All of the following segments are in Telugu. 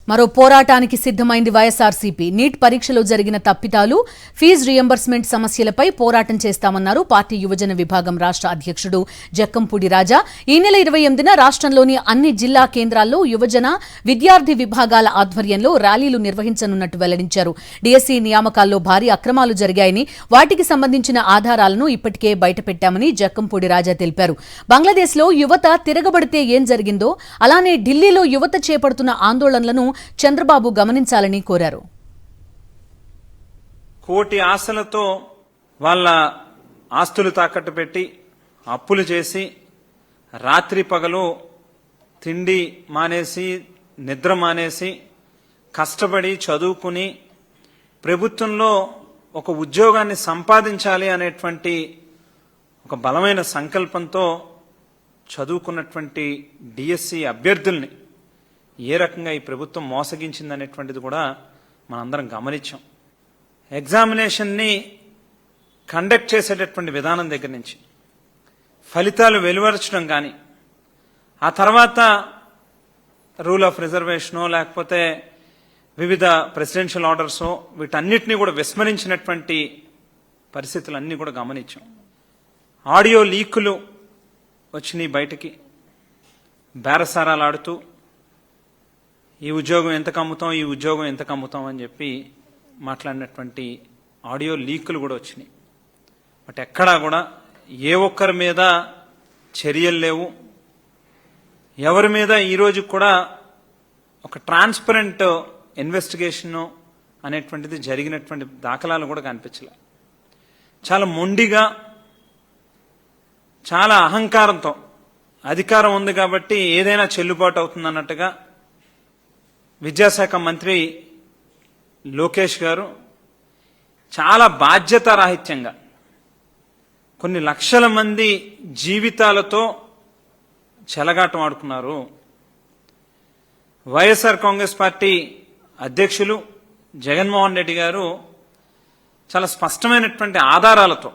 మరో పోరాటానికి సిద్ధమైంది వైఎస్ఆర్సీపీ. నీట్ పరీక్షలో జరిగిన తప్పిదాలు, ఫీజు రియంబర్స్మెంట్ సమస్యలపై పోరాటం చేస్తామన్నారు పార్టీ యువజన విభాగం రాష్ట్ర అధ్యక్షుడు జక్కంపూడి రాజా. ఈ నెల 28న రాష్ట్రంలోని అన్ని జిల్లా కేంద్రాల్లో యువజన విద్యార్థి విభాగాల ఆధ్వర్యంలో ర్యాలీలు నిర్వహించనున్నట్టు వెల్లడించారు. డీఎస్సీ నియామకాల్లో భారీ అక్రమాలు జరిగాయని, వాటికి సంబంధించిన ఆధారాలను ఇప్పటికే బయటపెట్టామని జక్కంపూడి రాజా తెలిపారు. బంగ్లాదేశ్లో యువత తిరగబడితే ఏం జరిగిందో అలానే ఢిల్లీలో యువత చేపడుతున్న ఆందోళనలను చంద్రబాబు గమనించాలని కోరారు. కోటి ఆశలతో వాళ్ళ ఆస్తులు తాకట్టు పెట్టి అప్పులు చేసి రాత్రి పగలు తిండి మానేసి నిద్ర మానేసి కష్టపడి చదువుకుని ప్రభుత్వంలో ఒక ఉద్యోగాన్ని సంపాదించాలి అనేటువంటి ఒక బలమైన సంకల్పంతో చదువుకున్నటువంటి డిఎస్సి అభ్యర్థుల్ని ఏ రకంగా ఈ ప్రభుత్వం మోసగించిందనేటువంటిది కూడా మనందరం గమనించాం. ఎగ్జామినేషన్ని కండక్ట్ చేసేటటువంటి విధానం దగ్గర నుంచి ఫలితాలు వెలువరచడం కానీ, ఆ తర్వాత రూల్ ఆఫ్ రిజర్వేషనో లేకపోతే వివిధ ప్రెసిడెన్షియల్ ఆర్డర్సో వీటన్నిటినీ కూడా విస్మరించినటువంటి పరిస్థితులన్నీ కూడా గమనించాం. ఆడియో లీకులు వచ్చినాయి బయటికి, బేరసారాలు ఆడుతూ ఈ ఉద్యోగం ఎంత కమ్ముతాం, ఈ ఉద్యోగం ఎంత కమ్ముతాం అని చెప్పి మాట్లాడినటువంటి ఆడియో లీకులు కూడా వచ్చినాయి. బట్ ఎక్కడా కూడా ఏ ఒక్కరి మీద చర్యలు లేవు. ఎవరి మీద ఈరోజు కూడా ఒక ట్రాన్స్పరెంట్ ఇన్వెస్టిగేషన్ అనేటువంటిది జరిగినటువంటి దాఖలాలు కూడా కనిపించలే. చాలా మొండిగా, చాలా అహంకారంతో అధికారం ఉంది కాబట్టి ఏదైనా చెల్లుబాటు అవుతుందన్నట్టుగా విద్యాశాఖ మంత్రి లోకేష్ గారు చాలా బాధ్యతారాహిత్యంగా కొన్ని లక్షల మంది జీవితాలతో చెలగాటం ఆడుకున్నారు. వైఎస్ఆర్ కాంగ్రెస్ పార్టీ అధ్యక్షులు జగన్మోహన్ రెడ్డి గారు చాలా స్పష్టమైనటువంటి ఆధారాలతో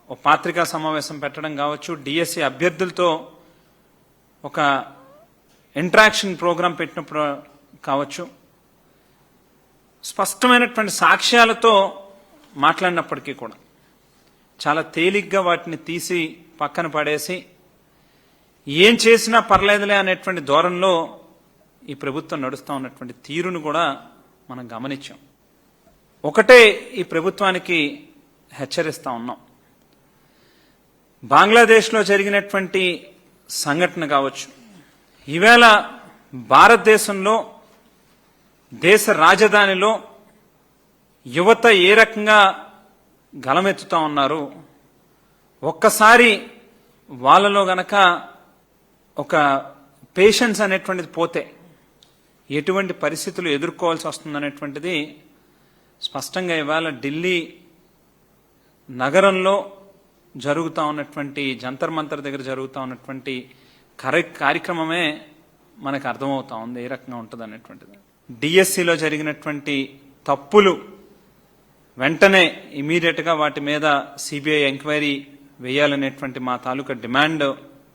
ఒక పత్రికా సమావేశం పెట్టడం కావచ్చు, డిఎస్సి అభ్యర్థులతో ఒక ఇంటరాక్షన్ ప్రోగ్రాం పెట్టినప్పుడు కావచ్చు, స్పష్టమైనటువంటి సాక్ష్యాలతో మాట్లాడినప్పటికీ కూడా చాలా తేలిగ్గా వాటిని తీసి పక్కన పడేసి ఏం చేసినా పర్లేదులే అనేటువంటి ధోరణిలో ఈ ప్రభుత్వం నడుస్తూ ఉన్నటువంటి తీరును కూడా మనం గమనించాం. ఒకటే ఈ ప్రభుత్వానికి హెచ్చరిస్తా ఉన్నాం. బంగ్లాదేశ్లో జరిగినటువంటి సంఘటన కావచ్చు, ఈవేళ భారతదేశంలో దేశ రాజధానిలో యువత ఏ రకంగా గలమెత్తుతా ఉన్నారు, ఒక్కసారి వాళ్ళలో గనక ఒక పేషెన్స్ అనేటువంటిది పోతే ఎటువంటి పరిస్థితులు ఎదుర్కోవాల్సి వస్తుందనేటువంటిది స్పష్టంగా ఇవాళ ఢిల్లీ నగరంలో జరుగుతూ ఉన్నటువంటి జంతర్ మంతర్ దగ్గర జరుగుతూ ఉన్నటువంటి కార్యక్రమమే మనకు అర్థమవుతా ఉంది ఏ రకంగా ఉంటుంది అనేటువంటిది. డిఎస్సిలో జరిగినటువంటి తప్పులు వెంటనే ఇమీడియట్గా వాటి మీద సిబిఐ ఎంక్వైరీ వేయాలనేటువంటి మా తాలూకా డిమాండ్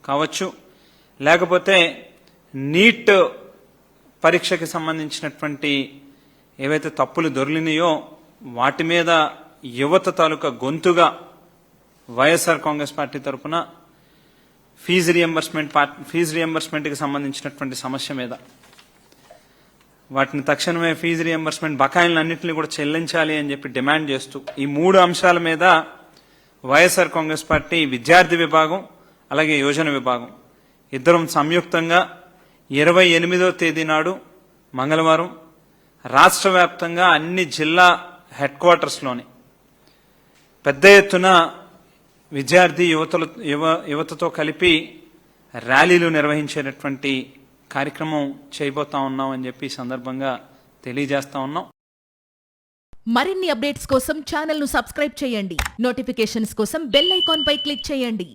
కావచ్చు, లేకపోతే నీట్ పరీక్షకి సంబంధించినటువంటి ఏవైతే తప్పులు దొర్లినాయో వాటి మీద యువత తాలూకా గొంతుగా వైఎస్ఆర్ కాంగ్రెస్ పార్టీ తరఫున ఫీజు రియంబర్స్మెంట్కి సంబంధించినటువంటి సమస్య మీద వాటిని తక్షణమే ఫీజు రియంబర్స్మెంట్ బకాయిలన్నింటినీ కూడా చెల్లించాలి అని చెప్పి డిమాండ్ చేస్తూ ఈ 3 అంశాల మీద వైఎస్ఆర్ కాంగ్రెస్ పార్టీ విద్యార్థి విభాగం అలాగే యువజన విభాగం ఇద్దరం సంయుక్తంగా 28వ తేదీ నాడు మంగళవారం రాష్ట్ర వ్యాప్తంగా అన్ని జిల్లా హెడ్ క్వార్టర్స్లోని పెద్ద ఎత్తున విద్యార్థి యువతతో కలిపి ర్యాలీలు నిర్వహించేటటువంటి కార్యక్రమం చేయబోతా ఉన్నాం అని చెప్పి ఈ సందర్భంగా తెలియజేస్తా ఉన్నాం. మరిన్ని అప్డేట్స్ కోసం ఛానల్ ను సబ్స్క్రైబ్ చేయండి. నోటిఫికేషన్స్ కోసం బెల్ ఐకాన్ పై క్లిక్ చేయండి.